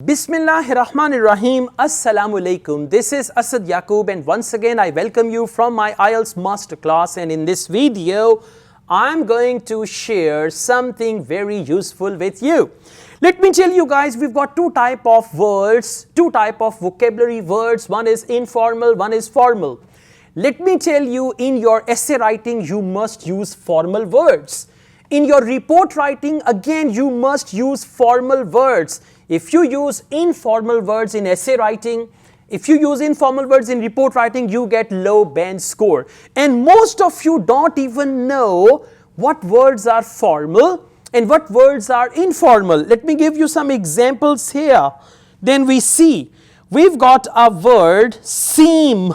Bismillahirrahmanirrahim. Assalamu alaikum. This is Asad Yaqub and once again I welcome you from my IELTS masterclass, and in this video I'm going to share something very useful with you. Let me tell you guys, we've got two type of words, two type of vocabulary words. One is informal, one is formal. Let me tell you, in your essay writing you must use formal words. In your report writing again you must use formal words. If you use informal words in essay writing, if you use informal words in report writing, you get low band score. And most of you don't even know what words are formal and what words are informal. Let me give you some examples here. Then we see, we've got a word seem.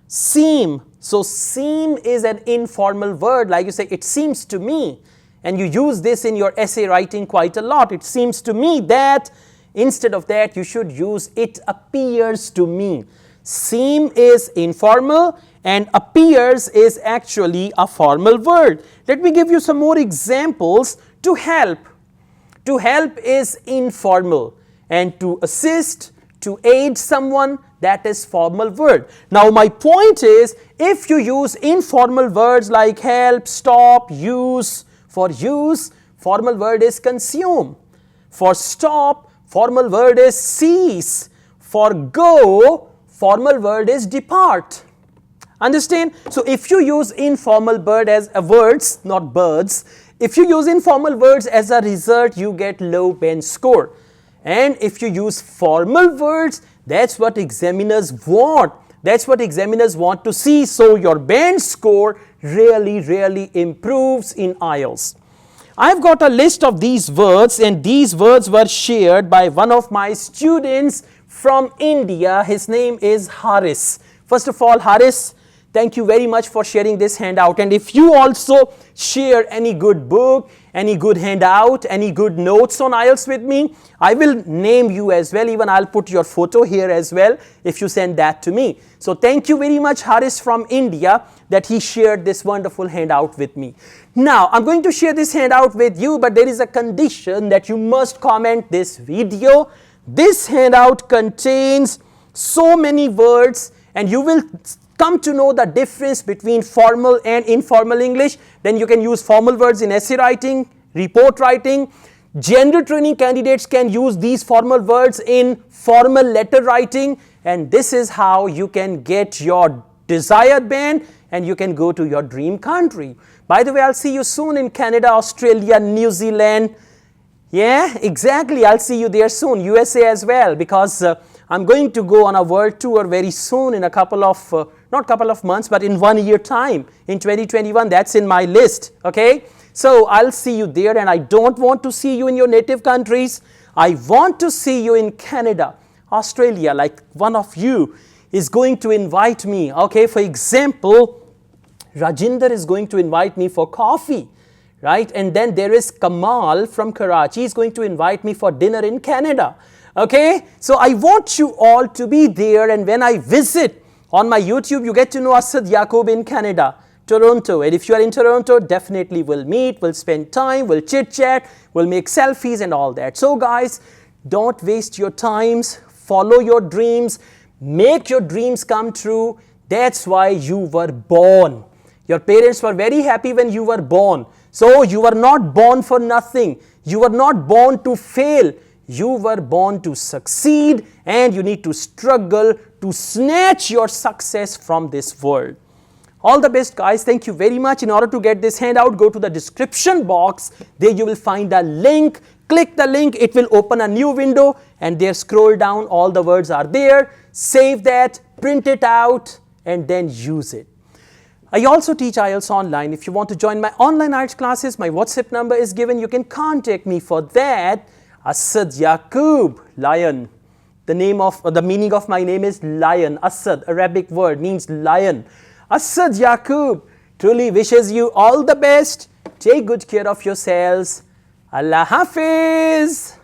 Seem. So seem is an informal word, like you say, it seems to me. And you use this in your essay writing quite a lot. It seems to me that, instead of that you should use it appears to me. Seem is informal and appears is actually a formal word. Let me give you some more examples. To help. To help is informal, and to assist, to aid someone, that is formal word. Now my point is, if you use informal words like help, stop, use, for use, formal word is consume. For stop, formal word is cease. For go, formal word is depart. Understand? So if you use informal word as words, not birds, if you use informal words, as a result you get low band score. And if you use formal words, that's what examiners want. That's what examiners want to see. So your band score really improves in IELTS. I've got a list of these words, and these words were shared by one of my students from India. His name is Haris. First of all, Haris, thank you very much for sharing this handout. And if you also share any good book, any good handout, any good notes on IELTS with me, I will name you as well. Even I'll put your photo here as well if you send that to me. So thank you very much, Haris from India, that he shared this wonderful handout with me. Now I'm going to share this handout with you, but there is a condition that you must comment this video. This handout contains so many words, and you will come to know the difference between formal and informal English. Then you can use formal words in essay writing, report writing. General training candidates can use these formal words in formal letter writing, and this is how you can get your desired band and you can go to your dream country. By the way, I'll see you soon in Canada, Australia, New Zealand. Yeah, exactly. I'll see you there soon. USA as well, because I'm going to go on a world tour very soon in a couple of, not couple of months, but in 1 year time, in 2021. That's in my list, okay? So I'll see you there, and I don't want to see you in your native countries. I want to see you in Canada, Australia, like one of you is going to invite me, okay? For example, Rajinder is going to invite me for coffee, right? And then there is Kamal from Karachi, is going to invite me for dinner in Canada. Okay, so I want you all to be there, and when I visit on my YouTube, you get to know Asad Yaqub in Canada, Toronto. And if you are in Toronto, definitely we'll meet, we'll spend time, we'll chit chat, we'll make selfies and all that. So guys, don't waste your times, follow your dreams, make your dreams come true. That's why you were born. Your parents were very happy when you were born. So you were not born for nothing. You were not born to fail. You were born to succeed, and you need to struggle to snatch your success from this world. All the best, guys. Thank you very much. In order to get this handout, go to the description box. There you will find a link. Click the link. It will open a new window, and there, scroll down. All the words are there. Save that, print it out, and then use it. I also teach IELTS online. If you want to join my online IELTS classes, my WhatsApp number is given. You can contact me for that. Asad Yaqub, lion. The meaning of my name is lion. Asad, Arabic word, means lion. Asad Yaqub truly wishes you all the best. Take good care of yourselves. Allah Hafiz.